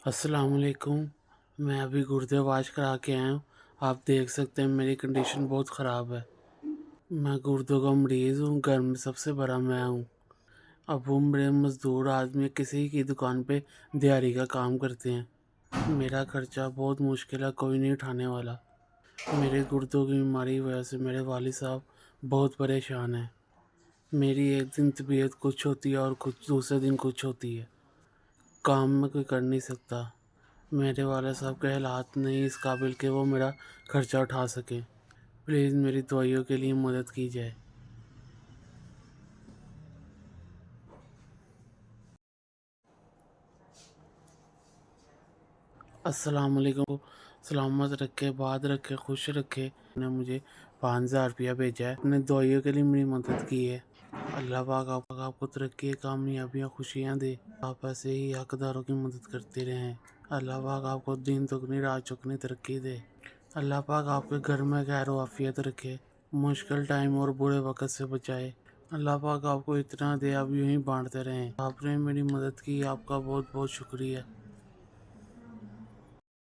अस्सलाम वालेकुम। मैं अभी गुर्दे वाश करा के आया हूँ। आप देख सकते हैं मेरी कंडीशन बहुत ख़राब है। मैं गुर्दों का मरीज़ हूँ, घर में सबसे बड़ा मैं हूँ। अब वो मेरे मज़दूर आदमी किसी की दुकान पे दिहाड़ी का काम करते हैं। मेरा खर्चा बहुत मुश्किल है, कोई नहीं उठाने वाला। मेरे गुर्दों की बीमारी की वजह से मेरे वालिद साहब बहुत परेशान हैं। मेरी एक दिन तबीयत कुछ होती है और कुछ दूसरे दिन कुछ होती है। काम में कोई कर नहीं सकता। मेरे वाले साहब के हालात नहीं इस काबिल कि वो मेरा खर्चा उठा सकें। प्लीज़ मेरी दवाइयों के लिए मदद की जाए। अस्सलाम वालेकुम। सलामत रखे, बात रखे, खुश रखे। ने मुझे 5,000 रुपया भेजा है, अपने दवाइयों के लिए मेरी मदद की है। अल्लाह पाक आपको तरक्की, कामयाबियाँ, खुशियाँ दे। आप ऐसे ही हकदारों की मदद करते रहें। अल्लाह पाक आपको दिन दुगनी रात चौगनी तरक्की दे। अल्लाह पाक आपके घर में खैर आफियत रखे, मुश्किल टाइम और बुरे वक्त से बचाए। अल्लाह पाक आपको इतना दे, आप यूं ही बांटते रहें। आपने मेरी मदद की, आपका बहुत बहुत शुक्रिया।